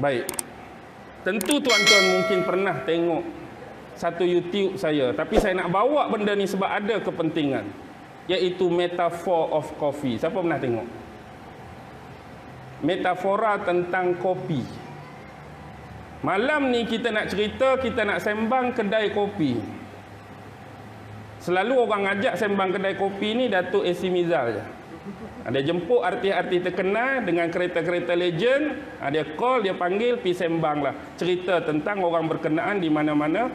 Baik. Tentu tuan-tuan mungkin pernah tengok satu YouTube saya, tapi saya nak bawa benda ni sebab ada kepentingan, iaitu metaphor of coffee. Siapa pernah tengok? Metafora tentang kopi. Malam ni kita nak cerita, kita nak sembang kedai kopi. Selalu orang ajak sembang kedai kopi ni Datuk AC Mizal je. Dia jemput artis-artis terkenal dengan kereta-kereta legend, dia call, dia panggil, pergi sembang lah, cerita tentang orang berkenaan di mana-mana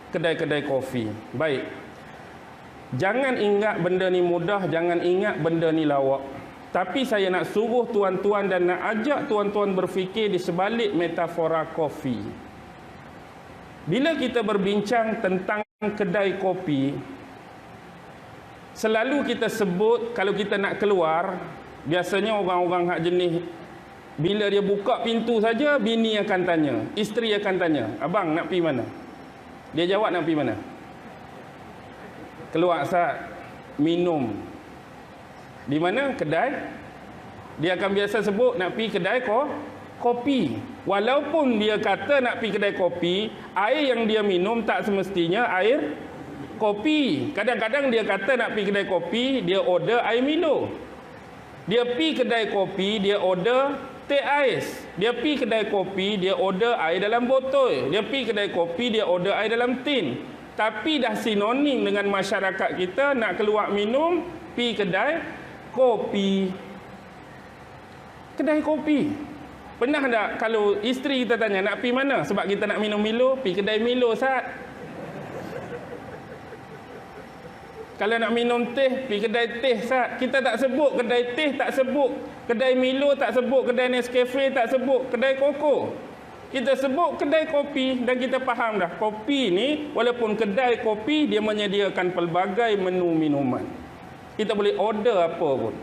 kedai-kedai kopi. Baik. Jangan ingat benda ni mudah, jangan ingat benda ni lawak. Tapi saya nak suruh tuan-tuan dan nak ajak tuan-tuan berfikir di sebalik metafora kopi. Bila kita berbincang tentang kedai kopi, selalu kita sebut kalau kita nak keluar, biasanya orang-orang hak jenis bila dia buka pintu saja, bini akan tanya, isteri akan tanya, abang nak pergi mana? Dia jawab nak pergi mana? Keluar Ustaz, minum. Di mana? Kedai. Dia akan biasa sebut nak pergi kedai kopi. Walaupun dia kata nak pergi kedai kopi, air yang dia minum tak semestinya air kopi. Kadang-kadang dia kata nak pergi kedai kopi, dia order air Milo. Dia pergi kedai kopi, dia order teh ais. Dia pergi kedai kopi, dia order air dalam botol. Dia pergi kedai kopi, dia order air dalam tin. Tapi dah sinonim dengan masyarakat kita, nak keluar minum, pergi kedai kopi. Kedai kopi. Pernah tak kalau isteri kita tanya nak pergi mana? Sebab kita nak minum Milo, pergi kedai Milo Ustaz. Kalau nak minum teh, pergi kedai teh Ustaz. Kita tak sebut kedai teh, tak sebut kedai Milo, tak sebut kedai Nescafe, tak sebut kedai koko. Kita sebut kedai kopi dan kita faham dah. Kopi ni walaupun kedai kopi, dia menyediakan pelbagai menu minuman. Kita boleh order apa pun.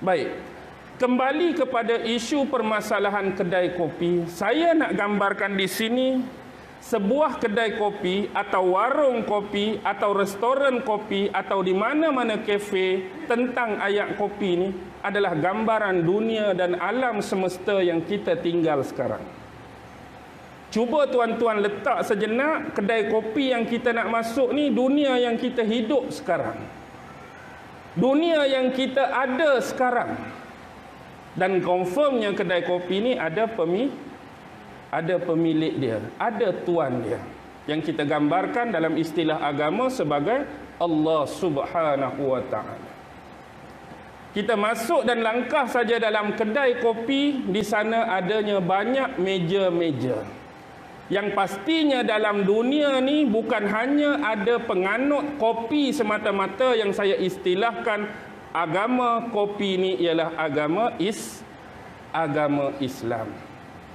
Baik. Kembali kepada isu permasalahan kedai kopi, saya nak gambarkan di sini sebuah kedai kopi atau warung kopi atau restoran kopi atau di mana-mana kafe tentang ayat kopi ni adalah gambaran dunia dan alam semesta yang kita tinggal sekarang. Cuba tuan-tuan letak sejenak kedai kopi yang kita nak masuk ni dunia yang kita hidup sekarang. Dunia yang kita ada sekarang. Dan confirmnya kedai kopi ni ada pemilik dia, ada tuan dia, yang kita gambarkan dalam istilah agama sebagai Allah Subhanahu wa taala. Kita masuk dan langkah saja dalam kedai kopi, di sana adanya banyak meja-meja. Yang pastinya dalam dunia ni bukan hanya ada penganut kopi semata-mata, yang saya istilahkan agama kopi ni ialah agama Islam.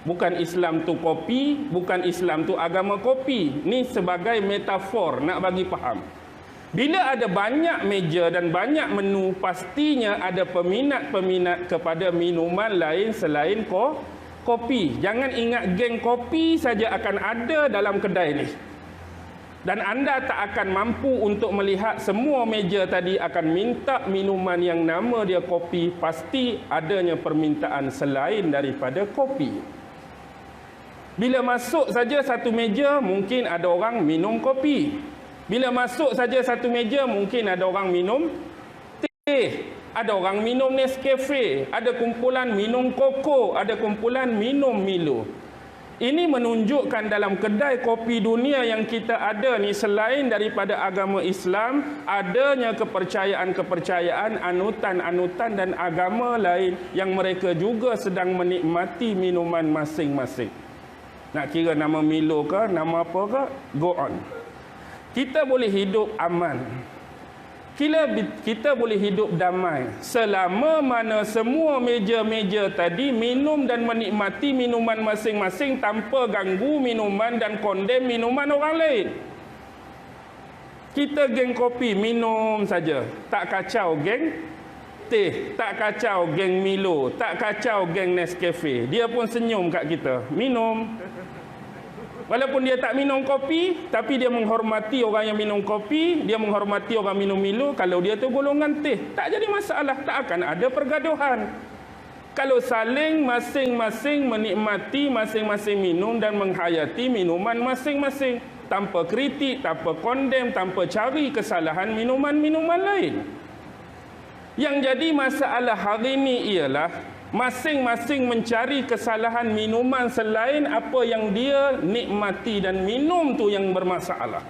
Bukan Islam tu kopi, bukan Islam tu agama kopi. Ni sebagai metafor nak bagi faham. Bila ada banyak meja dan banyak menu, pastinya ada peminat-peminat kepada minuman lain selain kopi. Jangan ingat geng kopi saja akan ada dalam kedai ni. Dan anda tak akan mampu untuk melihat semua meja tadi akan minta minuman yang nama dia kopi. Pasti adanya permintaan selain daripada kopi. Bila masuk saja satu meja, mungkin ada orang minum kopi. Bila masuk saja satu meja, mungkin ada orang minum teh. Ada orang minum Nescafe. Ada kumpulan minum koko. Ada kumpulan minum Milo. Ini menunjukkan dalam kedai kopi dunia yang kita ada ni, selain daripada agama Islam, adanya kepercayaan-kepercayaan, anutan-anutan dan agama lain yang mereka juga sedang menikmati minuman masing-masing. Nak kira nama Milo ke, nama apa ke, go on. Kita boleh hidup aman. Kita boleh hidup damai selama mana semua meja-meja tadi minum dan menikmati minuman masing-masing tanpa ganggu minuman dan kondem minuman orang lain. Kita geng kopi minum saja, tak kacau geng teh, tak kacau geng Milo, tak kacau geng Nescafe. Dia pun senyum kat kita, minum. Walaupun dia tak minum kopi, tapi dia menghormati orang yang minum kopi, dia menghormati orang minum Milo. Kalau dia tu golongan teh, tak jadi masalah, tak akan ada pergaduhan. Kalau saling masing-masing menikmati masing-masing minum dan menghayati minuman masing-masing, tanpa kritik, tanpa kondem, tanpa cari kesalahan minuman-minuman lain. Yang jadi masalah hari ini ialah masing-masing mencari kesalahan minuman selain apa yang dia nikmati dan minum tu yang bermasalah.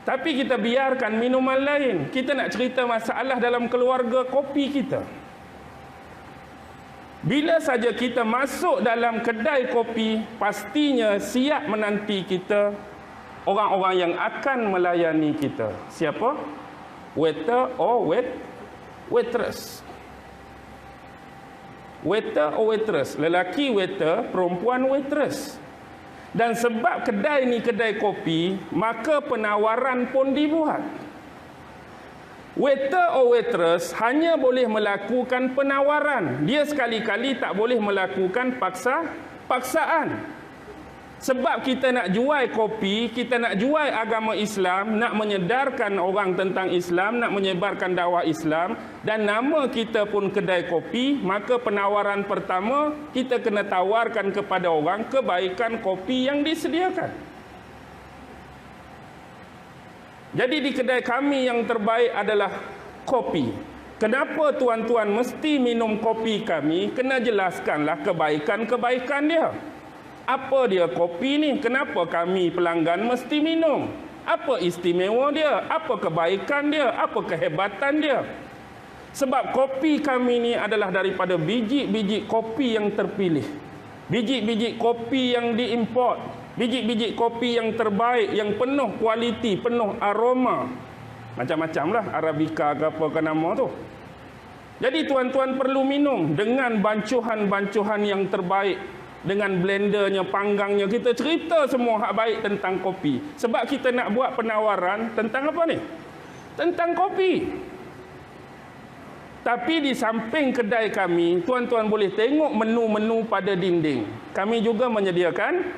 Tapi kita biarkan minuman lain. Kita nak cerita masalah dalam keluarga kopi kita. Bila saja kita masuk dalam kedai kopi, pastinya siap menanti kita orang-orang yang akan melayani kita. Siapa? Waiter or waitress. Waiter or waitress. Lelaki waiter, perempuan waitress. Dan sebab kedai ni kedai kopi, maka penawaran pun dibuat. Waiter or waitress hanya boleh melakukan penawaran. Dia sekali-kali tak boleh melakukan paksaan. Sebab kita nak jual kopi, kita nak jual agama Islam, nak menyedarkan orang tentang Islam, nak menyebarkan dakwah Islam, dan nama kita pun kedai kopi, maka penawaran pertama kita kena tawarkan kepada orang kebaikan kopi yang disediakan. Jadi di kedai kami yang terbaik adalah kopi. Kenapa tuan-tuan mesti minum kopi kami? Kena jelaskanlah kebaikan-kebaikan dia. Apa dia kopi ni? Kenapa kami pelanggan mesti minum? Apa istimewa dia? Apa kebaikan dia? Apa kehebatan dia? Sebab kopi kami ni adalah daripada biji-biji kopi yang terpilih. Biji-biji kopi yang diimport. Biji-biji kopi yang terbaik, yang penuh kualiti, penuh aroma. Macam-macam lah, Arabica ke apa ke nama tu. Jadi tuan-tuan perlu minum dengan bancuhan-bancuhan yang terbaik. Dengan blendernya, panggangnya. Kita cerita semua hak baik tentang kopi. Sebab kita nak buat penawaran tentang apa ni? Tentang kopi. Tapi di samping kedai kami, tuan-tuan boleh tengok menu-menu pada dinding. Kami juga menyediakan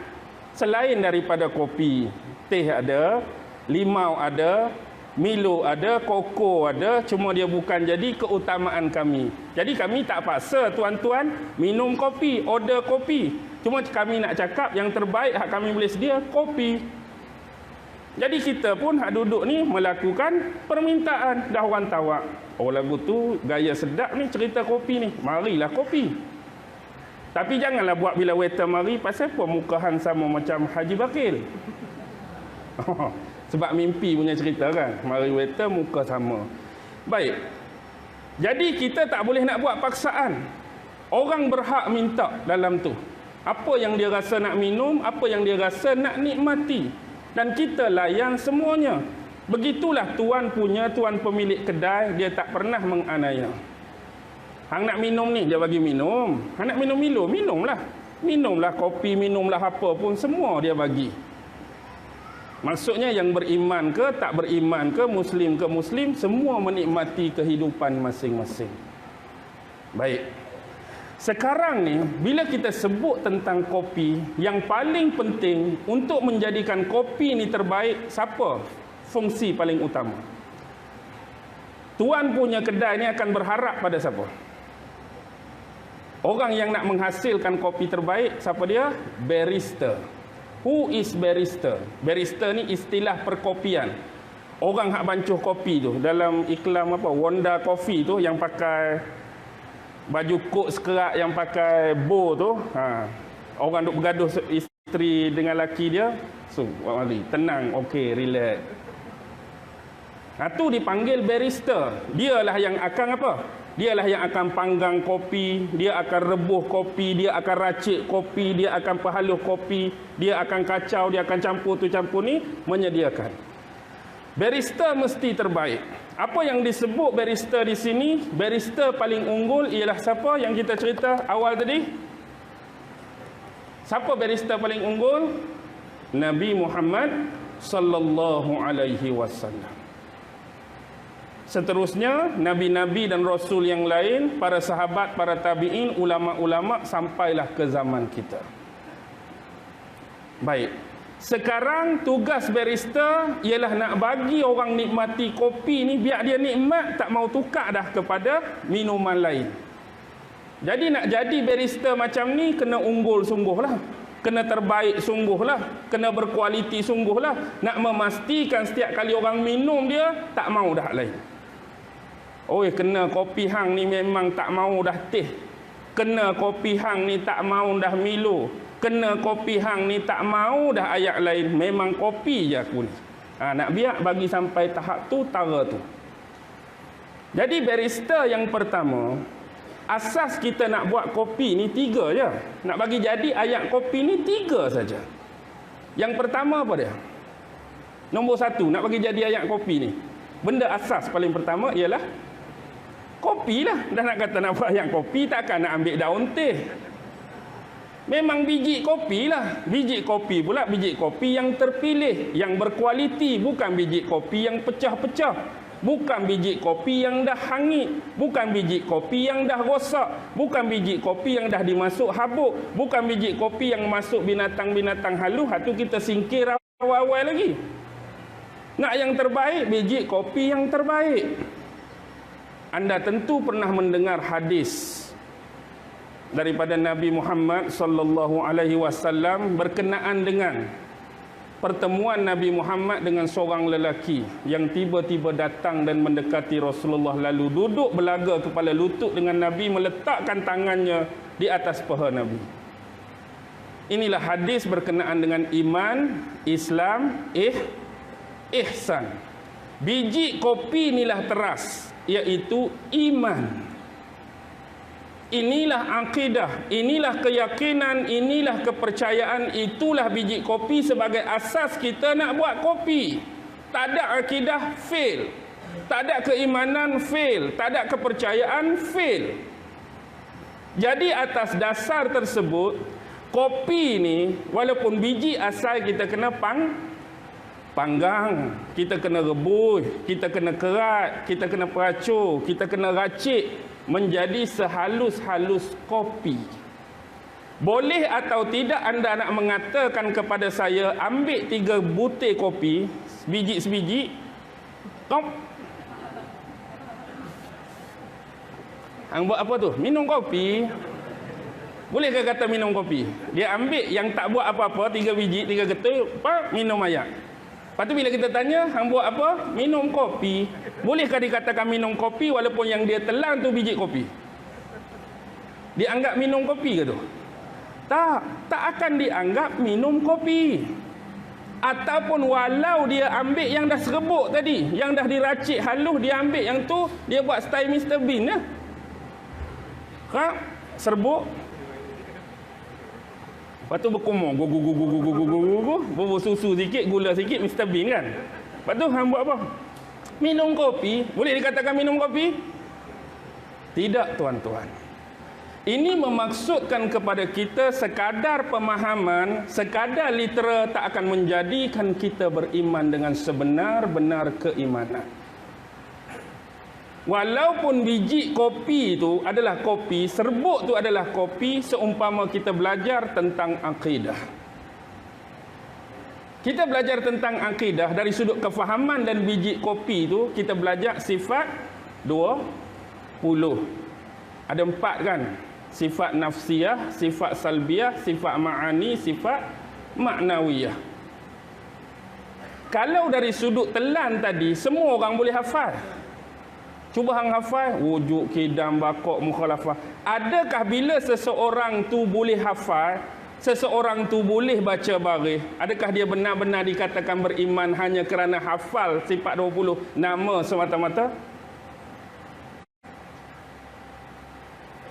selain daripada kopi, teh ada, limau ada, Milo ada, koko ada, cuma dia bukan jadi keutamaan kami. Jadi kami tak paksa tuan-tuan minum kopi, order kopi. Cuma kami nak cakap yang terbaik hak kami boleh sedia, kopi. Jadi kita pun hak duduk ni melakukan permintaan. Dah orang tawak, oh lagu tu gaya sedap ni cerita kopi ni, marilah kopi. Tapi janganlah buat bila waiter mari, pasal apa muka hang sama macam Haji Bakil? Sebab mimpi punya cerita kan. Mari waiter muka sama. Baik. Jadi kita tak boleh nak buat paksaan. Orang berhak minta dalam tu. Apa yang dia rasa nak minum, apa yang dia rasa nak nikmati. Dan kita layan semuanya. Begitulah tuan pemilik kedai, dia tak pernah menganiaya. Hang nak minum ni, dia bagi minum. Hang nak minum Milo, minumlah. Minumlah kopi, minumlah apa pun, semua dia bagi. Maksudnya yang beriman ke, tak beriman ke muslim, semua menikmati kehidupan masing-masing. Baik. Sekarang ni, bila kita sebut tentang kopi, yang paling penting untuk menjadikan kopi ni terbaik, siapa? Fungsi paling utama. Tuan punya kedai ni akan berharap pada siapa? Orang yang nak menghasilkan kopi terbaik, siapa dia? Barista. Who is barista? Barista ni istilah perkopian. Orang hak bancuh kopi tu, dalam iklan apa, Wonda Coffee tu, yang pakai baju kot sekerat, yang pakai bow tu, orang duk bergaduh isteri dengan laki dia, so mari tenang, okey, relax. Tu dipanggil barista. Dialah yang akan apa? Dialah yang akan panggang kopi, dia akan rebuh kopi, dia akan racik kopi, dia akan perhalus kopi, dia akan kacau, dia akan campur tu campur ni, menyediakan. Barista mesti terbaik. Apa yang disebut barista di sini? Barista paling unggul ialah siapa yang kita cerita awal tadi? Siapa barista paling unggul? Nabi Muhammad sallallahu alaihi wasallam. Seterusnya, nabi-nabi dan rasul yang lain, para sahabat, para tabi'in, ulama-ulama, sampailah ke zaman kita. Baik. Sekarang tugas barista ialah nak bagi orang nikmati kopi ni, biar dia nikmat, tak mau tukar dah kepada minuman lain. Jadi nak jadi barista macam ni kena unggul sungguhlah, kena terbaik sungguhlah, kena berkualiti sungguhlah. Nak memastikan setiap kali orang minum dia tak mau dah lain. Oi, kena kopi hang ni memang tak mau dah teh. Kena kopi hang ni tak mau dah Milo. Kena kopi hang ni tak mau dah ayat lain. Memang kopi je aku ni. Nak biar bagi sampai tahap tu, tara tu. Jadi barista yang pertama, asas kita nak buat kopi ni 3 je. Nak bagi jadi ayat kopi ni 3 saja. Yang pertama apa dia? Nombor 1, nak bagi jadi ayat kopi ni, benda asas paling pertama ialah kopi lah. Dah nak kata nak buat ayat kopi, takkan nak ambil daun teh. Memang biji kopi lah. Biji kopi pula biji kopi yang terpilih, yang berkualiti, bukan biji kopi yang pecah-pecah. Bukan biji kopi yang dah hangit, bukan biji kopi yang dah rosak, bukan biji kopi yang dah dimasuk habuk, bukan biji kopi yang masuk binatang-binatang halus. Itu kita singkir awal-awal lagi. Nak yang terbaik, biji kopi yang terbaik. Anda tentu pernah mendengar hadis daripada Nabi Muhammad sallallahu alaihi wasallam berkenaan dengan pertemuan Nabi Muhammad dengan seorang lelaki yang tiba-tiba datang dan mendekati Rasulullah, lalu duduk belaga kepala lutut dengan Nabi, meletakkan tangannya di atas paha Nabi. Inilah hadis berkenaan dengan iman, Islam, ihsan. Biji kopi inilah teras, iaitu iman. Inilah akidah, inilah keyakinan, inilah kepercayaan, itulah biji kopi sebagai asas kita nak buat kopi. Tak ada akidah, fail. Tak ada keimanan, fail. Tak ada kepercayaan, fail. Jadi atas dasar tersebut, kopi ni walaupun biji asal kita kena panggang, kita kena rebus, kita kena kerat, kita kena peracur, kita kena racik menjadi sehalus-halus kopi. Boleh atau tidak anda nak mengatakan kepada saya, ambil 3 butir kopi, sebiji-sebiji, hang buat apa tu? Minum kopi. Bolehkah kata minum kopi? Dia ambil yang tak buat apa-apa, 3 biji, 3 getul, minum air. Lepas tu bila kita tanya, hang buat apa? Minum kopi. Bolehkah dikatakan minum kopi walaupun yang dia telan tu biji kopi? Dianggap minum kopi ke tu? Tak akan dianggap minum kopi. Ataupun walau dia ambil yang dah serebuk tadi, yang dah diracik halus, dia ambil yang tu, dia buat style Mr. Bean lah. Serbuk. Lepas tu berkumur, bubur susu sikit, gula sikit, Mr. Bean kan. Lepas tu hang buat apa? Minum kopi. Boleh dikatakan minum kopi? Tidak, tuan-tuan. Ini memaksudkan kepada kita sekadar pemahaman, sekadar litera tak akan menjadikan kita beriman dengan sebenar-benar keimanan. Walaupun biji kopi itu adalah kopi, serbuk itu adalah kopi, seumpama kita belajar tentang akidah. Kita belajar tentang akidah dari sudut kefahaman dan biji kopi itu, kita belajar sifat 20. Ada 4 kan? Sifat nafsiyah, sifat salbiyah, sifat ma'ani, sifat maknawiyah. Kalau dari sudut telan tadi, semua orang boleh hafal. Cuba hang hafal wujud, kidam, bakok, mukhalafah. Adakah bila seseorang tu boleh hafal, seseorang tu boleh baca baris, adakah dia benar-benar dikatakan beriman hanya kerana hafal sifat 20 nama semata-mata?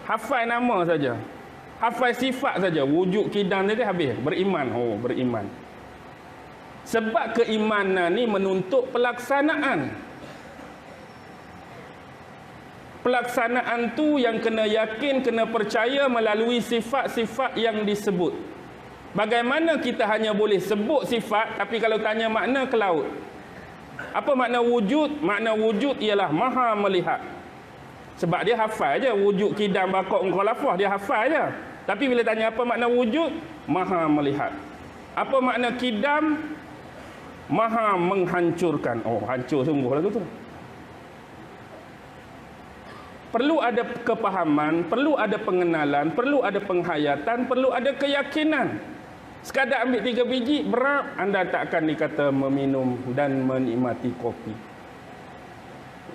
Hafal nama saja, hafal sifat saja, wujud, kidam tadi habis, beriman. Beriman. Sebab keimanan ni menuntut pelaksanaan. Pelaksanaan tu yang kena yakin, kena percaya melalui sifat-sifat yang disebut. Bagaimana kita hanya boleh sebut sifat, tapi kalau tanya makna, ke laut. Apa makna wujud? Makna wujud ialah maha melihat. Sebab dia hafal je wujud, kidam, bakok, mukhalafah, dia hafal je. Tapi bila tanya apa makna wujud, maha melihat. Apa makna kidam? Maha menghancurkan. Hancur sungguh lah tu. perlu ada kepahaman, perlu ada pengenalan, perlu ada penghayatan, perlu ada keyakinan. Sekadar ambil 3 biji, berap, anda tak akan dikata meminum dan menikmati kopi.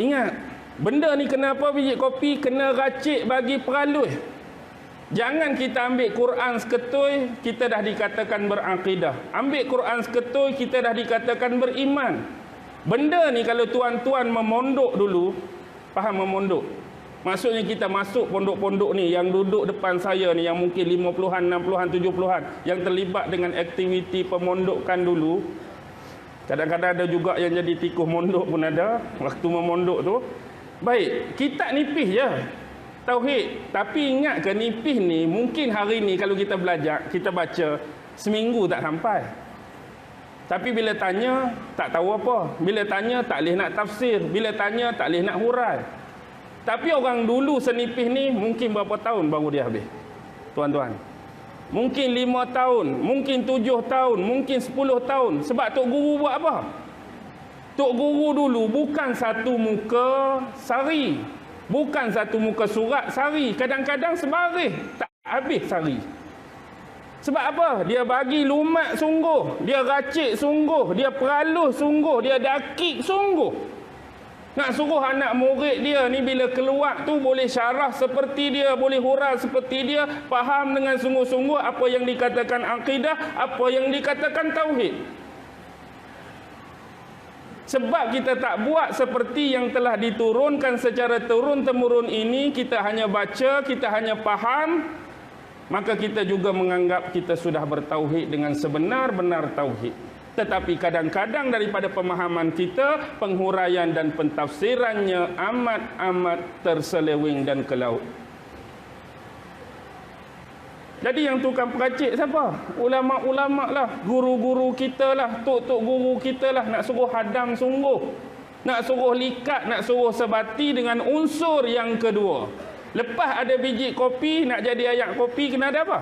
Ingat, benda ni kenapa biji kopi kena racik bagi peralus. Jangan kita ambil Quran seketui, kita dah dikatakan berakidah. Ambil Quran seketui, kita dah dikatakan beriman. Benda ni kalau tuan-tuan memondok dulu, faham memondok? Maksudnya kita masuk pondok-pondok ni, yang duduk depan saya ni, yang mungkin 50-an, 60-an, 70-an, yang terlibat dengan aktiviti pemondokan dulu. Kadang-kadang ada juga yang jadi tikuh mondok pun ada, waktu memondok tu. Baik, kita nipis je tauhid. Tapi ingat ke nipis ni, mungkin hari ni kalau kita belajar, kita baca, seminggu tak sampai. Tapi bila tanya, tak tahu apa. Bila tanya, tak boleh nak tafsir. Bila tanya, tak boleh nak hurai. Tapi orang dulu senipis ni, mungkin berapa tahun baru dia habis? Tuan-tuan. Mungkin 5 tahun, mungkin 7 tahun, mungkin 10 tahun. Sebab Tok Guru buat apa? Tok Guru dulu bukan satu muka sari. Bukan satu muka surat sari. Kadang-kadang sebaris, tak habis sari. Sebab apa? Dia bagi lumat sungguh. Dia racik sungguh. Dia peralus sungguh. Dia dakik sungguh. Nak suruh anak murid dia ni bila keluar tu boleh syarah seperti dia, boleh hurai seperti dia, faham dengan sungguh-sungguh apa yang dikatakan akidah, apa yang dikatakan tauhid. Sebab kita tak buat seperti yang telah diturunkan secara turun-temurun ini, kita hanya baca, kita hanya faham, maka kita juga menganggap kita sudah bertauhid dengan sebenar-benar tauhid. Tetapi kadang-kadang daripada pemahaman kita, penghuraian dan pentafsirannya amat-amat terseleweng dan ke laut. Jadi yang tukang peracik siapa? Ulama-ulama lah, guru-guru kita lah, tok-tok guru kita lah, nak suruh hadam sungguh, nak suruh likat, nak suruh sebati dengan unsur yang kedua. Lepas ada biji kopi, nak jadi ayak kopi, kena ada apa?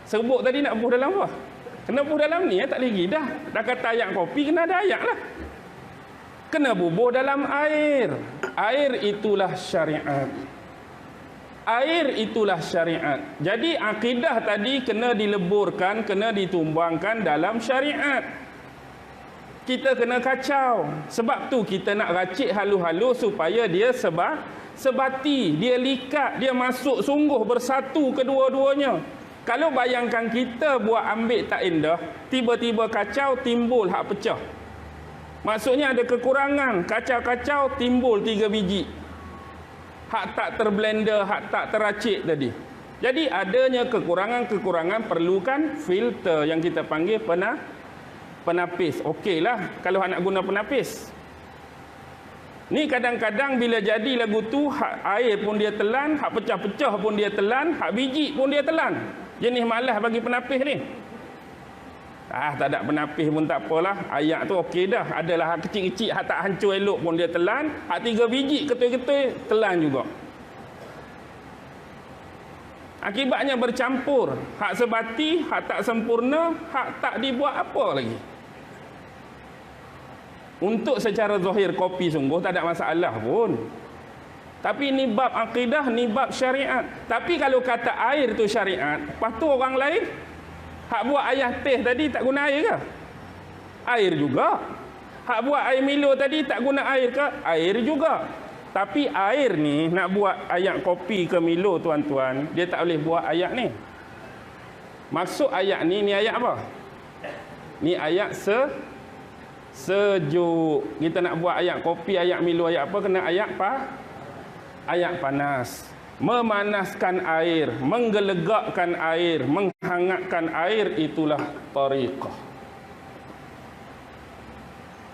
Serbuk tadi nak buh dalam apa? Kena buh dalam ni, tak lagi dah. Dah kata ayak kopi, kena ada ayak lah. Kena bubuh dalam air. Air itulah syariat. Air itulah syariat. Jadi akidah tadi kena dileburkan, kena ditumbangkan dalam syariat. Kita kena kacau. Sebab tu kita nak racik halu-halu supaya dia sebati, dia likat, dia masuk sungguh bersatu kedua-duanya. Kalau bayangkan kita buat ambil tak indah, tiba-tiba kacau, timbul hak pecah. Maksudnya ada kekurangan, kacau-kacau, timbul 3 biji. Hak tak terblender, hak tak teracik tadi. Jadi adanya kekurangan-kekurangan perlukan filter yang kita panggil penapis. Okeylah kalau nak guna penapis. Ni kadang-kadang bila jadi lagu tu, hak air pun dia telan, hak pecah-pecah pun dia telan, hak biji pun dia telan. Jenis malas bagi penapis ni. Tak ada penapis pun tak apalah. Ayak tu okey dah. Adalah hak kecil-kecil, hak tak hancur elok pun dia telan. Hak 3 biji ketui-ketui, telan juga. Akibatnya bercampur. Hak sebati, hak tak sempurna, hak tak dibuat apa lagi. Untuk secara zahir kopi sungguh tak ada masalah pun. Tapi ni bab akidah, ni bab syariat. Tapi kalau kata air tu syariat, lepas tu orang lain hak buat ayah teh tadi tak guna air ke? Air juga. Hak buat air Milo tadi tak guna air ke? Air juga. Tapi air ni nak buat ayak kopi ke Milo tuan-tuan, dia tak boleh buat ayak ni. Maksud ayak ni ayak apa? Ni ayak sejuk. Kita nak buat ayak kopi, ayak Milo, ayak apa, kena ayak ayak panas. Memanaskan air, menggelegakkan air, menghangatkan air, itulah tariqah.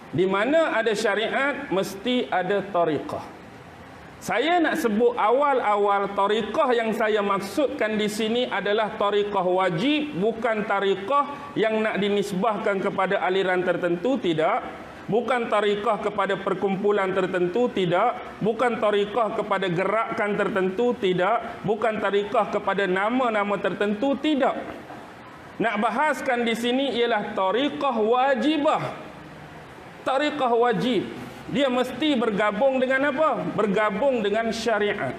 Di mana ada syariat, mesti ada tariqah. Saya nak sebut awal-awal tariqah yang saya maksudkan di sini adalah tariqah wajib, bukan tariqah yang nak dinisbahkan kepada aliran tertentu, tidak. Bukan tariqah kepada perkumpulan tertentu, tidak. Bukan tariqah kepada gerakan tertentu, tidak. Bukan tariqah kepada nama-nama tertentu, tidak. Nak bahaskan di sini ialah tariqah wajibah. Tariqah wajib. Dia mesti bergabung dengan apa? Bergabung dengan syariat.